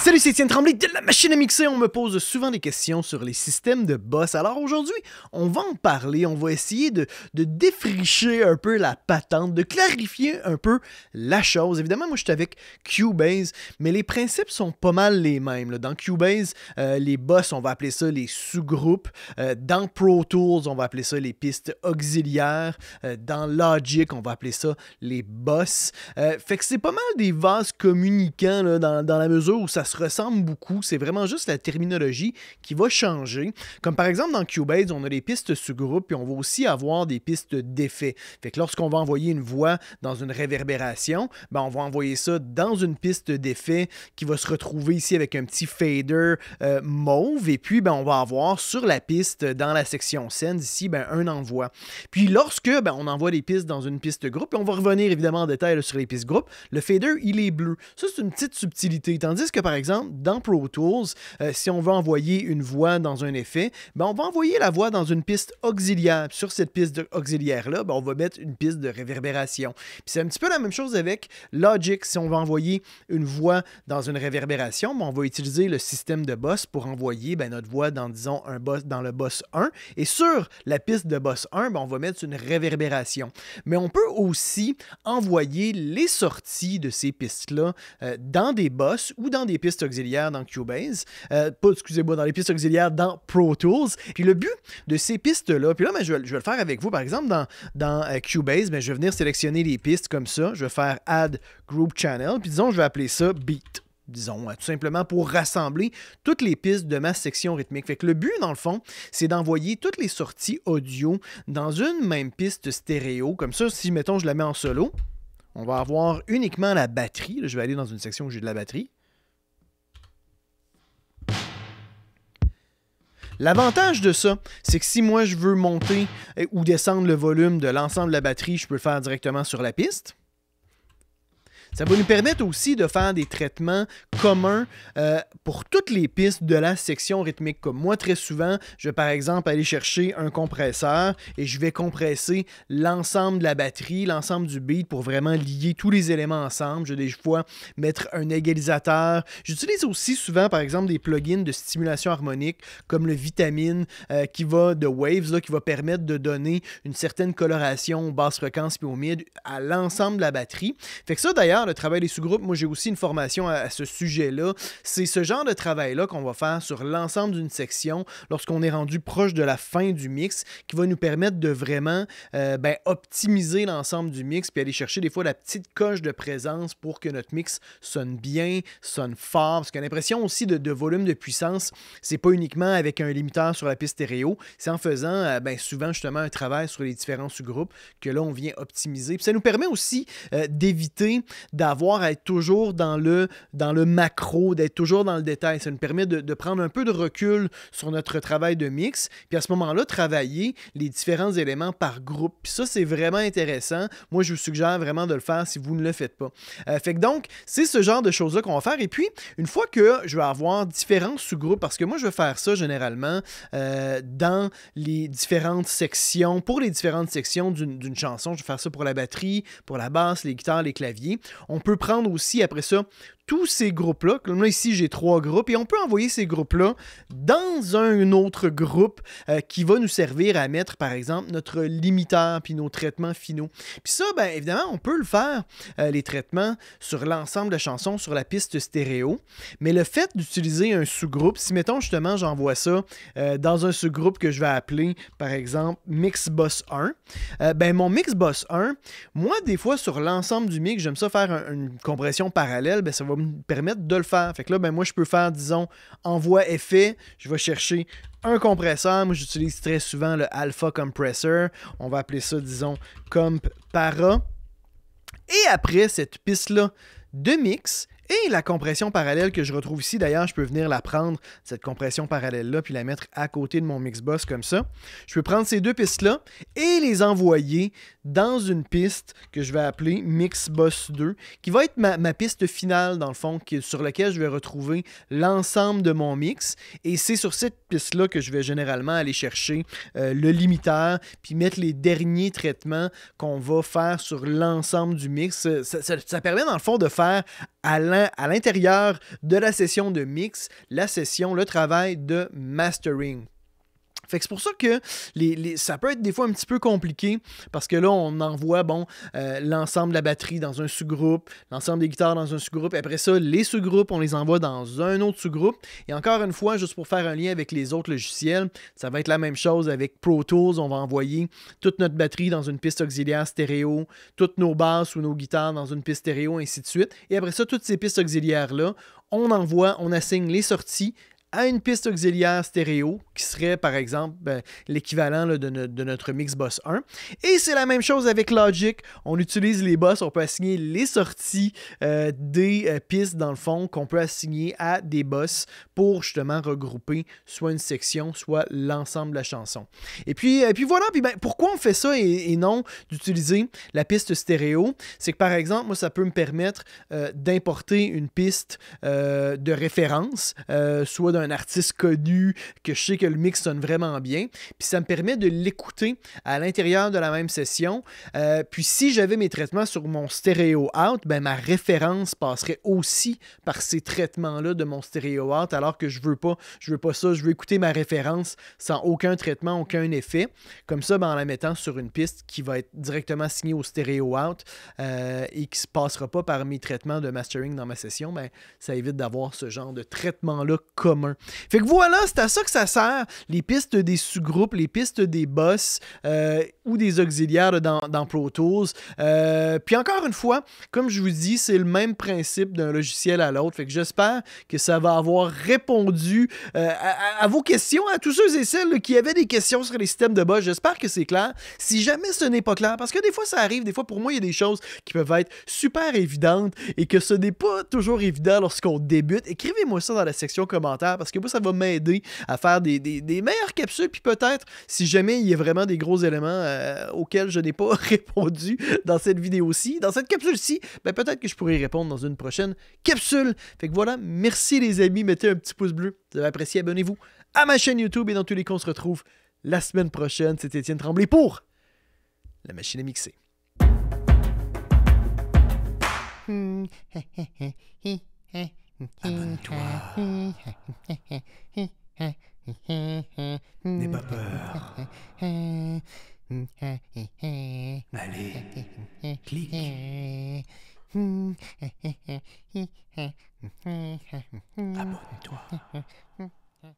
Salut, c'est Étienne Tremblay de la machine à mixer. On me pose souvent des questions sur les systèmes de boss. Alors aujourd'hui, on va en parler. On va essayer de défricher un peu la patente, de clarifier un peu la chose. Évidemment, moi, je suis avec Cubase, mais les principes sont pas mal les mêmes. Dans Cubase, les boss, on va appeler ça les sous-groupes. Dans Pro Tools, on va appeler ça les pistes auxiliaires. Dans Logic, on va appeler ça les boss. Fait que c'est pas mal des vases communicants là, dans la mesure où ça se ressemble beaucoup. C'est vraiment juste la terminologie qui va changer. Comme par exemple dans Cubase, on a des pistes sous-groupes puis on va aussi avoir des pistes d'effets. Fait que lorsqu'on va envoyer une voix dans une réverbération, ben on va envoyer ça dans une piste d'effet qui va se retrouver ici avec un petit fader mauve. Et puis ben, on va avoir sur la piste dans la section scène ici ben, un envoi. Puis lorsque ben, on envoie des pistes dans une piste groupe, et on va revenir évidemment en détail là, sur les pistes groupes, le fader il est bleu. Ça c'est une petite subtilité. Tandis que par exemple dans Pro Tools, si on veut envoyer une voix dans un effet, ben, on va envoyer la voix dans une piste auxiliaire. Puis sur cette piste auxiliaire-là, ben, on va mettre une piste de réverbération. Puis c'est un petit peu la même chose avec Logic. Si on veut envoyer une voix dans une réverbération, ben, on va utiliser le système de boss pour envoyer ben, notre voix dans, disons, un boss, dans le boss 1. Et sur la piste de boss 1, ben, on va mettre une réverbération. Mais on peut aussi envoyer les sorties de ces pistes-là dans des boss ou dans des pistes auxiliaires dans Cubase. Excusez-moi, dans les pistes auxiliaires dans Pro Tools. Puis le but de ces pistes-là, puis là, ben, je vais le faire avec vous. Par exemple, dans Cubase, ben, je vais venir sélectionner les pistes comme ça. Je vais faire Add Group Channel. Puis disons, je vais appeler ça Beat. Disons, tout simplement pour rassembler toutes les pistes de ma section rythmique. Fait que le but, dans le fond, c'est d'envoyer toutes les sorties audio dans une même piste stéréo. Comme ça, si, mettons, je la mets en solo, on va avoir uniquement la batterie. Là, je vais aller dans une section où j'ai de la batterie. L'avantage de ça, c'est que si moi je veux monter ou descendre le volume de l'ensemble de la batterie, je peux le faire directement sur la piste. Ça va nous permettre aussi de faire des traitements communs pour toutes les pistes de la section rythmique. Comme moi, très souvent, je vais par exemple aller chercher un compresseur et je vais compresser l'ensemble de la batterie, l'ensemble du beat pour vraiment lier tous les éléments ensemble. Je vais des fois mettre un égalisateur. J'utilise aussi souvent, par exemple, des plugins de stimulation harmonique comme le Vitamine de Waves là, qui va permettre de donner une certaine coloration aux basses fréquences et au mid à l'ensemble de la batterie. Fait que ça, d'ailleurs, le travail des sous-groupes, moi j'ai aussi une formation à ce sujet-là. C'est ce genre de travail-là qu'on va faire sur l'ensemble d'une section lorsqu'on est rendu proche de la fin du mix qui va nous permettre de vraiment optimiser l'ensemble du mix puis aller chercher des fois la petite coche de présence pour que notre mix sonne bien, sonne fort. Parce que l'impression aussi de volume de puissance, c'est pas uniquement avec un limiteur sur la piste stéréo, c'est en faisant souvent justement un travail sur les différents sous-groupes que là on vient optimiser. Puis ça nous permet aussi d'éviter d'avoir à être toujours dans le macro, d'être toujours dans le détail. Ça nous permet de prendre un peu de recul sur notre travail de mix, puis à ce moment-là, travailler les différents éléments par groupe. Puis ça, c'est vraiment intéressant. Moi, je vous suggère vraiment de le faire si vous ne le faites pas. Fait que donc, c'est ce genre de choses-là qu'on va faire. Et puis, une fois que je vais avoir différents sous-groupes, parce que moi, je vais faire ça généralement dans les différentes sections, pour les différentes sections d'une chanson. Je vais faire ça pour la batterie, pour la basse, les guitares, les claviers. On peut prendre aussi, après ça, tous ces groupes-là, comme là ici j'ai 3 groupes, et on peut envoyer ces groupes-là dans un autre groupe qui va nous servir à mettre par exemple notre limiteur puis nos traitements finaux. Puis ça, bien évidemment, on peut le faire, les traitements sur l'ensemble de la chanson, sur la piste stéréo, mais le fait d'utiliser un sous-groupe, si mettons justement j'envoie ça dans un sous-groupe que je vais appeler par exemple Mix Boss 1, mon Mix Boss 1, moi des fois sur l'ensemble du mix, j'aime ça faire une compression parallèle, ça va me permettre de le faire. Fait que là, moi, je peux faire, disons, envoi effet. Je vais chercher un compresseur. Moi, j'utilise très souvent le Alpha Compressor. On va appeler ça, disons, Comp Para. Et après cette piste-là de mix, et la compression parallèle que je retrouve ici, d'ailleurs, je peux venir la prendre, cette compression parallèle-là, puis la mettre à côté de mon Mixbox comme ça. Je peux prendre ces deux pistes-là et les envoyer dans une piste que je vais appeler Mixbox 2, qui va être ma piste finale, dans le fond, sur laquelle je vais retrouver l'ensemble de mon mix. Et c'est sur cette piste-là que je vais généralement aller chercher le limiteur, puis mettre les derniers traitements qu'on va faire sur l'ensemble du mix. Ça permet, dans le fond, de faire à l'intérieur de la session de mix, le travail de mastering. Fait que c'est pour ça que ça peut être des fois un petit peu compliqué parce que là, on envoie l'ensemble de la batterie dans un sous-groupe, l'ensemble des guitares dans un sous-groupe. Et après ça, les sous-groupes, on les envoie dans un autre sous-groupe. Et encore une fois, juste pour faire un lien avec les autres logiciels, ça va être la même chose avec Pro Tools. On va envoyer toute notre batterie dans une piste auxiliaire stéréo, toutes nos basses ou nos guitares dans une piste stéréo, ainsi de suite. Et après ça, toutes ces pistes auxiliaires-là, on assigne les sorties à une piste auxiliaire stéréo, qui serait par exemple l'équivalent de notre Mixbus 1. Et c'est la même chose avec Logic. On utilise les bus, on peut assigner les sorties des pistes dans le fond qu'on peut assigner à des bus pour justement regrouper soit une section, soit l'ensemble de la chanson. Et puis voilà, pourquoi on fait ça et non d'utiliser la piste stéréo? C'est que par exemple, moi ça peut me permettre d'importer une piste de référence, soit d'un artiste connu, que je sais que le mix sonne vraiment bien, puis ça me permet de l'écouter à l'intérieur de la même session. Puis si j'avais mes traitements sur mon stéréo out, ma référence passerait aussi par ces traitements-là de mon stéréo out, alors que je veux pas ça, je veux écouter ma référence sans aucun traitement, aucun effet. Comme ça, en la mettant sur une piste qui va être directement signée au stéréo out et qui ne passera pas par mes traitements de mastering dans ma session, ça évite d'avoir ce genre de traitement-là commun. Fait que voilà, c'est à ça que ça sert, les pistes des sous-groupes, les pistes des boss ou des auxiliaires dans Pro Tools. Puis encore une fois, comme je vous dis, c'est le même principe d'un logiciel à l'autre. Fait que j'espère que ça va avoir répondu à vos questions, à tous ceux et celles qui avaient des questions sur les systèmes de boss. J'espère que c'est clair. Si jamais ce n'est pas clair, parce que des fois ça arrive, des fois pour moi il y a des choses qui peuvent être super évidentes et que ce n'est pas toujours évident lorsqu'on débute, écrivez-moi ça dans la section commentaires parce que moi ça va m'aider à faire des meilleures capsules, puis peut-être si jamais il y a vraiment des gros éléments auxquels je n'ai pas répondu dans cette vidéo-ci, dans cette capsule-ci, peut-être que je pourrai y répondre dans une prochaine capsule. Fait que voilà, merci les amis, mettez un petit pouce bleu, vous avez apprécié, abonnez-vous à ma chaîne YouTube et dans tous les cas on se retrouve la semaine prochaine. C'est Étienne Tremblay pour La Machine à Mixer. Abonne-toi. N'aie pas peur.